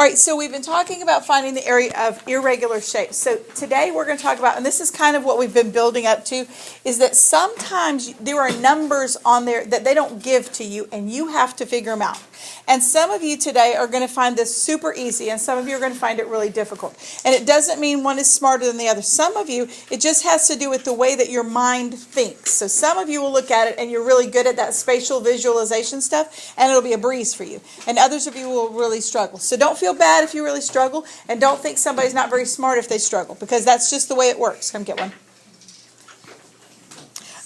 All right, so we've been talking about finding the area of irregular shapes. So today we're going to talk about, and this is kind of what we've been building up to, is that sometimes there are numbers on there that they don't give to you, and you have to figure them out. And some of you today are going to find this super easy, and some of you are going to find it really difficult. And it doesn't mean one is smarter than the other. Some of you, it just has to do with the way that your mind thinks. So some of you will look at it, and you're really good at that spatial visualization stuff, and it'll be a breeze for you. And others of you will really struggle. So don't feel bad if you really struggle, and don't think somebody's not very smart if they struggle, because that's just the way it works. Come get one.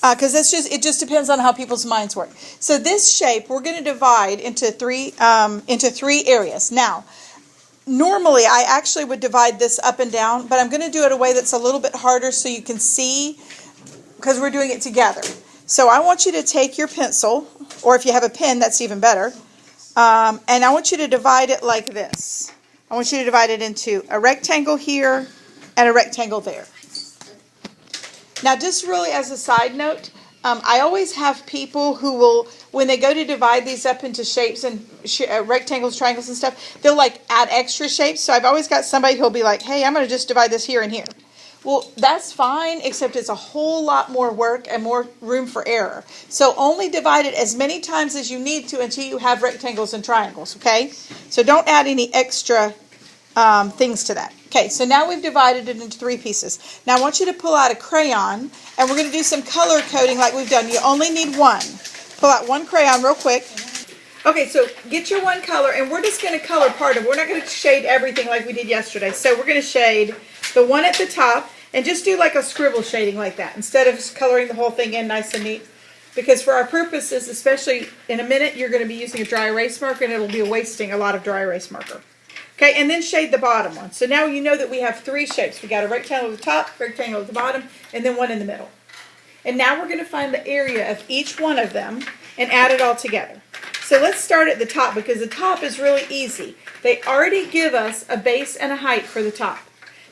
Because it just depends on how people's minds work. So this shape we're going to divide into three areas. Now, normally I actually would divide this up and down, but I'm going to do it a way that's a little bit harder so you can see, because we're doing it together. So I want you to take your pencil, or if you have a pen, that's even better. And I want you to divide it like this. I want you to divide it into a rectangle here and a rectangle there. Now, just really as a side note, I always have people who will, when they go to divide these up into shapes and rectangles, triangles and stuff, they'll like add extra shapes. So I've always got somebody who'll be like, hey, I'm going to just divide this here and here. Well, that's fine, except it's a whole lot more work and more room for error. So only divide it as many times as you need to until you have rectangles and triangles, okay? So don't add any extra things to that. Okay, so now we've divided it into three pieces. Now I want you to pull out a crayon, and we're going to do some color coding like we've done. You only need one. Pull out one crayon real quick. Okay, so get your one color, and we're just going to color part of it. We're not going to shade everything like we did yesterday. So we're going to shade the one at the top, and just do like a scribble shading like that, instead of coloring the whole thing in nice and neat. Because for our purposes, especially in a minute, you're going to be using a dry erase marker, and it'll be wasting a lot of dry erase marker. Okay, and then shade the bottom one. So now you know that we have three shapes. We got a rectangle at the top, rectangle at the bottom, and then one in the middle. And now we're going to find the area of each one of them and add it all together. So let's start at the top, because the top is really easy. They already give us a base and a height for the top.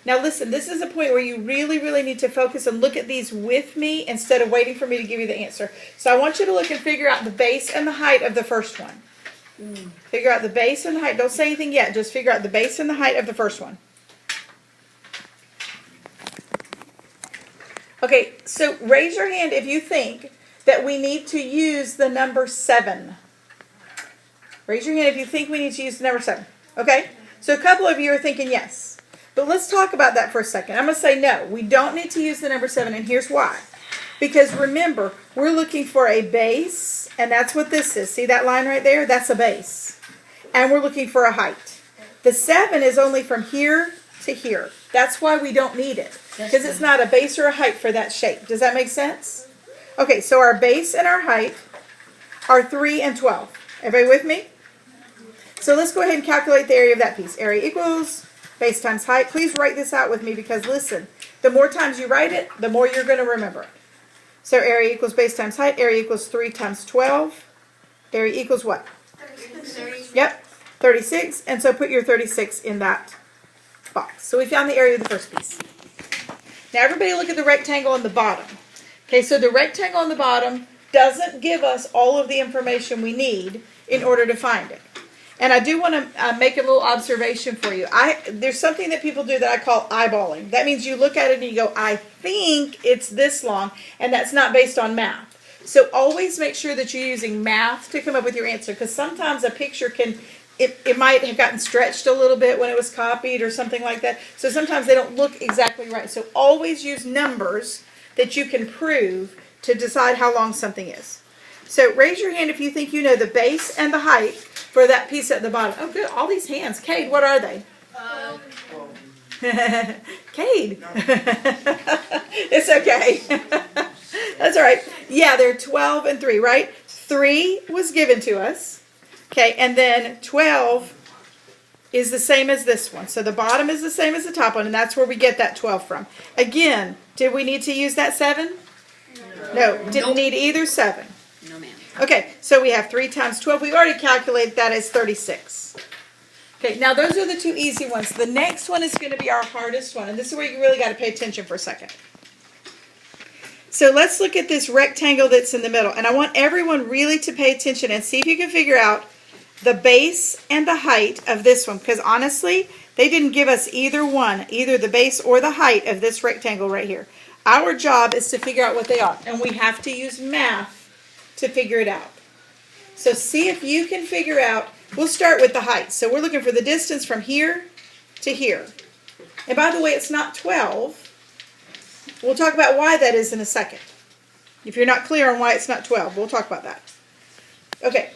Now listen, this is a point where you really, really need to focus and look at these with me instead of waiting for me to give you the answer. So I want you to look and figure out the base and the height of the first one. Figure out the base and the height. Don't say anything yet. Just figure out the base and the height of the first one. Okay, so raise your hand if you think that we need to use the number 7. Raise your hand if you think we need to use the number 7. Okay? So a couple of you are thinking yes. But let's talk about that for a second. I'm going to say no. We don't need to use the number 7, and here's why. Because remember, we're looking for a base, and that's what this is. See that line right there? That's a base. And we're looking for a height. The 7 is only from here to here. That's why we don't need it. Because it's not a base or a height for that shape. Does that make sense? Okay, so our base and our height are 3 and 12. Everybody with me? So let's go ahead and calculate the area of that piece. Area equals base times height. Please write this out with me, because listen, the more times you write it, the more you're going to remember it. So area equals base times height. Area equals 3 times 12. Area equals what? 36. Yep, 36. And so put your 36 in that box. So we found the area of the first piece. Now everybody look at the rectangle on the bottom. Okay, so the rectangle on the bottom doesn't give us all of the information we need in order to find it. And I do want to make a little observation for you. There's something that people do that I call eyeballing. That means you look at it and you go, I think it's this long, and that's not based on math. So always make sure that you're using math to come up with your answer, because sometimes a picture it might have gotten stretched a little bit when it was copied or something like that. So sometimes they don't look exactly right. So always use numbers that you can prove to decide how long something is. So raise your hand if you think you know the base and the height for that piece at the bottom. Oh, good. All these hands. Cade, what are they? Cade. It's okay. That's all right. Yeah, they're 12 and 3, right? 3 was given to us. Okay, and then 12 is the same as this one. So the bottom is the same as the top one, and that's where we get that 12 from. Again, did we need to use that 7? No, didn't need either 7. No, ma'am. Okay, so we have 3 times 12. We've already calculated that as 36. Okay, now those are the two easy ones. The next one is going to be our hardest one, and this is where you really got to pay attention for a second. So let's look at this rectangle that's in the middle, and I want everyone really to pay attention and see if you can figure out the base and the height of this one, because honestly, they didn't give us either one, either the base or the height of this rectangle right here. Our job is to figure out what they are, and we have to use math to figure it out. So see if you can figure out, we'll start with the height. So we're looking for the distance from here to here. And by the way, it's not 12. We'll talk about why that is in a second. If you're not clear on why it's not 12, we'll talk about that. Okay,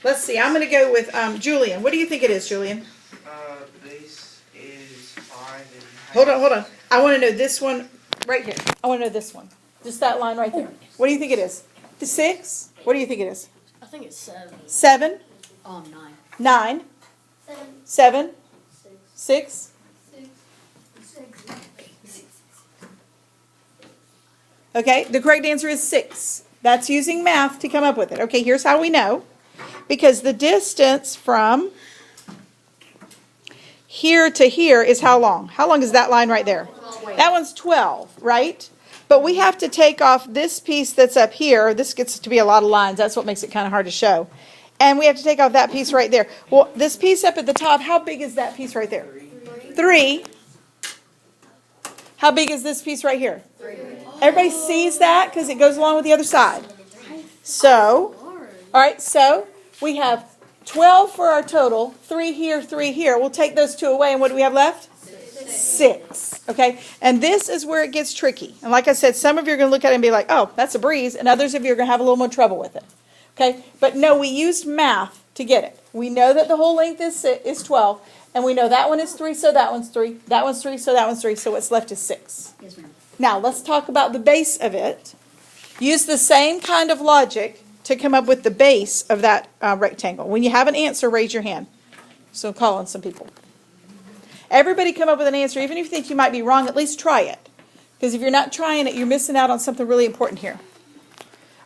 let's see. I'm going to go with Julian. What do you think it is, Julian? Base is 5 and Hold on. I want to know this one right here. I want to know this one. Just that line right there. What do you think it is? The 6? What do you think it is? I think it's 7. 7? 9. 9? 7. 7? 6? Okay, the correct answer is 6. That's using math to come up with it. Okay, here's how we know. Because the distance from here to here is how long? How long is that line right there? That one's 12, right? But we have to take off this piece that's up here. This gets to be a lot of lines. That's what makes it kind of hard to show. And we have to take off that piece right there. Well, this piece up at the top, how big is that piece right there? 3. How big is this piece right here? 3. Everybody sees that because it goes along with the other side. So, all right, so we have 12 for our total, 3 here, 3 here. We'll take those 2 away, and what do we have left? 6. Okay, and this is where it gets tricky. And like I said, some of you are going to look at it and be like, oh, that's a breeze, and others of you are going to have a little more trouble with it. Okay, but no, we used math to get it. We know that the whole length is 12, and we know that one is 3, so that one's 3. That one's 3, so that one's 3, so what's left is 6. Yes, ma'am. Now, let's talk about the base of it. Use the same kind of logic to come up with the base of that rectangle. When you have an answer, raise your hand. So I'm calling some people. Everybody come up with an answer. Even if you think you might be wrong, at least try it. Because if you're not trying it, you're missing out on something really important here.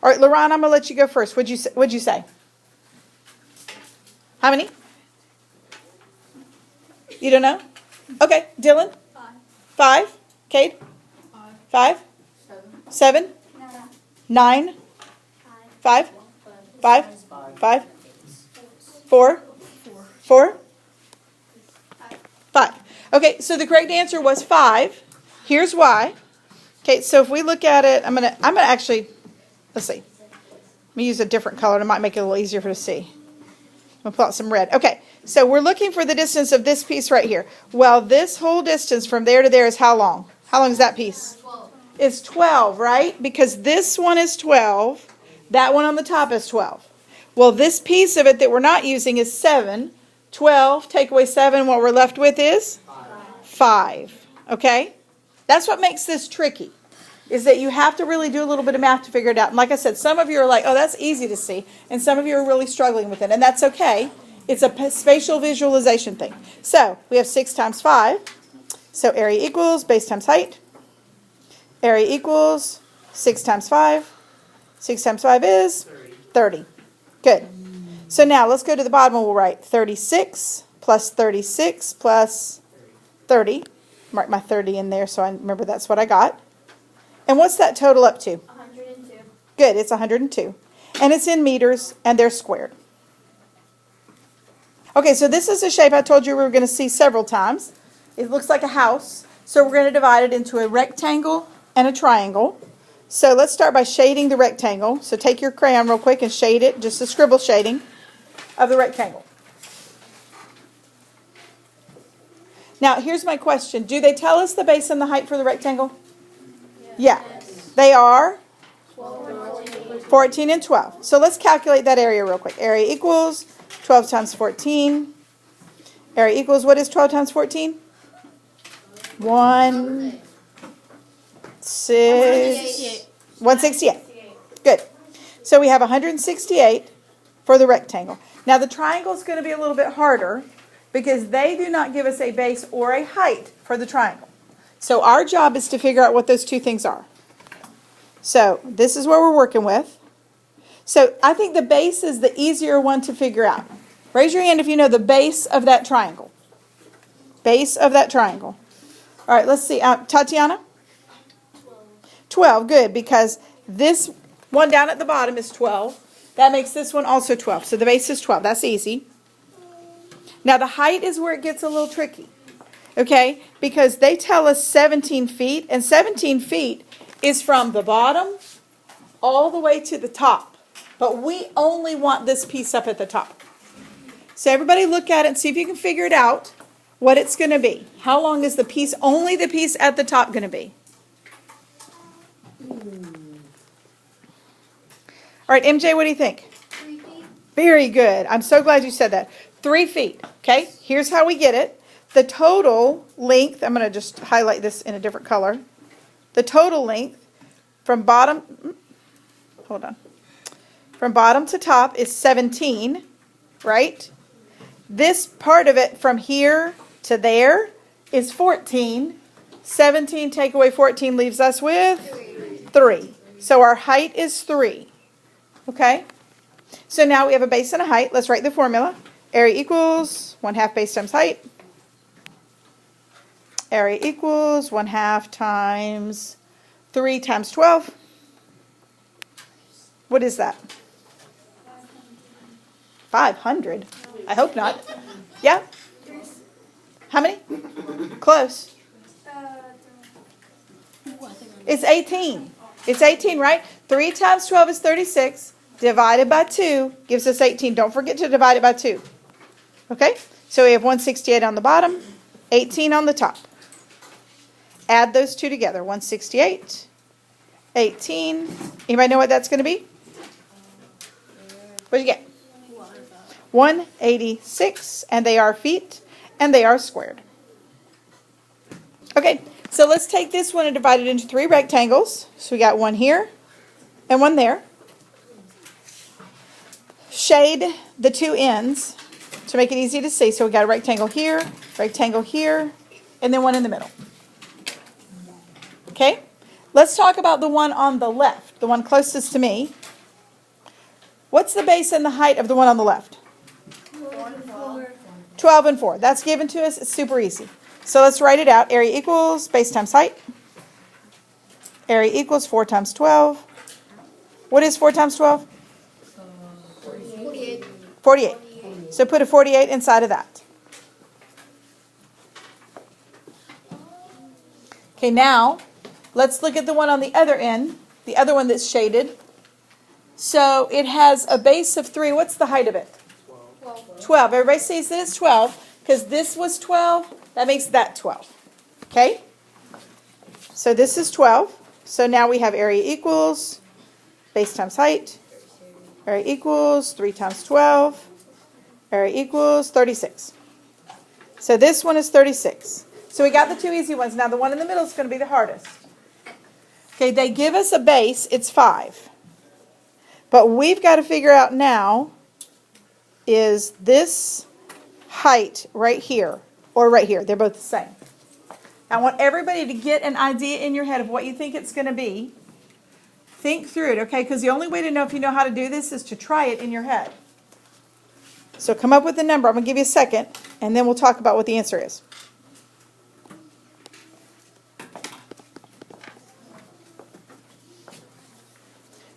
All right, LaRon, I'm going to let you go first. What'd you say? How many? You don't know? Okay, Dylan? 5. Cade? 5? 7? 9? 5? 5? 5? 4? 4? 5. Okay, so the correct answer was 5. Here's why. Okay, so if we look at it, I'm gonna actually, let's see. Let me use a different color. It might make it a little easier for you to see. I'm gonna pull out some red. Okay, so we're looking for the distance of this piece right here. Well, this whole distance from there to there is how long? How long is that piece? 12. It's 12, right? Because this one is 12. That one on the top is 12. Well, this piece of it that we're not using is 7. 12, take away 7, what we're left with is? 5. Okay? That's what makes this tricky, is that you have to really do a little bit of math to figure it out. And like I said, some of you are like, oh, that's easy to see. And some of you are really struggling with it. And that's okay. It's a spatial visualization thing. So, we have 6 times 5. So, area equals base times height. Area equals 6 times 5. 6 times 5 is 30. Good. So now let's go to the bottom and we'll write 36 plus 36 plus 30. Write my 30 in there so I remember that's what I got. And what's that total up to? 102. Good, it's 102. And it's in meters and they're squared. Okay, so this is a shape I told you we were going to see several times. It looks like a house. So we're going to divide it into a rectangle and a triangle. So let's start by shading the rectangle. So take your crayon real quick and shade it, just a scribble shading of the rectangle. Now, here's my question. Do they tell us the base and the height for the rectangle? Yeah. They are 14 and 12. So let's calculate that area real quick. Area equals 12 times 14. Area equals, what is 12 times 14? 168. Good. So we have 168 for the rectangle. Now the triangle is going to be a little bit harder because they do not give us a base or a height for the triangle. So our job is to figure out what those two things are. So this is what we're working with. So I think the base is the easier one to figure out. Raise your hand if you know the base of that triangle. Base of that triangle. All right, let's see. Tatiana? 12, good, because this one down at the bottom is 12. That makes this one also 12. So the base is 12. That's easy. Now the height is where it gets a little tricky. Okay? Because they tell us 17 feet, and 17 feet is from the bottom all the way to the top. But we only want this piece up at the top. So everybody look at it and see if you can figure it out what it's going to be. How long is the piece, only the piece at the top, going to be? All right, MJ, what do you think? 3 feet. Very good. I'm so glad you said that. 3 feet. Okay, here's how we get it. The total length, I'm going to just highlight this in a different color. The total length from bottom, from bottom to top is 17, right? This part of it from here to there is 14. 17 take away 14 leaves us with 3. So our height is 3. Okay? So now we have a base and a height. Let's write the formula. Area equals 1/2 base times height. Area equals 1/2 times 3 times 12. What is that? 500. I hope not. Yeah? How many? Close. It's 18. It's 18, right? 3 times 12 is 36. Divided by 2 gives us 18. Don't forget to divide it by 2. Okay? So we have 168 on the bottom, 18 on the top. Add those two together. 168, 18. Anybody know what that's going to be? What did you get? 186, and they are feet, and they are squared. Okay, so let's take this one and divide it into 3 rectangles. So we got one here and one there. Shade the 2 ends to make it easy to see. So we got a rectangle here, and then one in the middle. Okay, let's talk about the one on the left, the one closest to me. What's the base and the height of the one on the left? 12 and 4. That's given to us. It's super easy. So let's write it out. Area equals base times height. Area equals 4 times 12. What is 4 times 12? 48. 48. So put a 48 inside of that. Okay, now let's look at the one on the other end, the other one that's shaded. So it has a base of 3. What's the height of it? 12. Everybody sees that it's 12 because this was 12. That makes that 12. Okay? So this is 12. So now we have area equals base times height. Area equals 3 times 12. Area equals 36. So this one is 36. So we got the 2 easy ones. Now the one in the middle is going to be the hardest. Okay, they give us a base. It's 5. But we've got to figure out now, is this height right here or right here? They're both the same. I want everybody to get an idea in your head of what you think it's going to be. Think through it, okay? Because the only way to know if you know how to do this is to try it in your head. So come up with a number. I'm going to give you a second, and then we'll talk about what the answer is.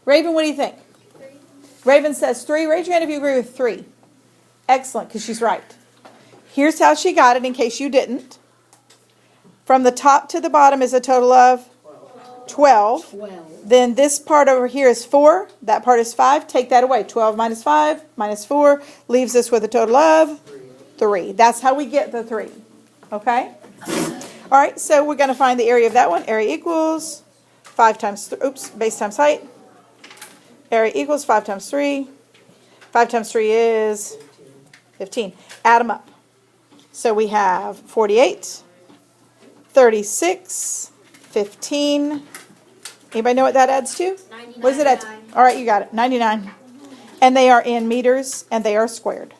Raven, what do you think? 3. Raven says 3. Raise your hand if you agree with 3. Excellent, because she's right. Here's how she got it in case you didn't. From the top to the bottom is a total of 12. Then this part over here is 4. That part is 5. Take that away. 12 minus 5 minus 4 leaves us with a total of 3. That's how we get the 3. Okay? All right, so we're going to find the area of that one. Area equals 5 times, base times height. Area equals 5 times 3. 5 times 3 is 15. Add them up. So we have 48, 36, 15. Anybody know what that adds to? 99. What does it add to? All right, you got it. 99. And they are in meters, and they are squared.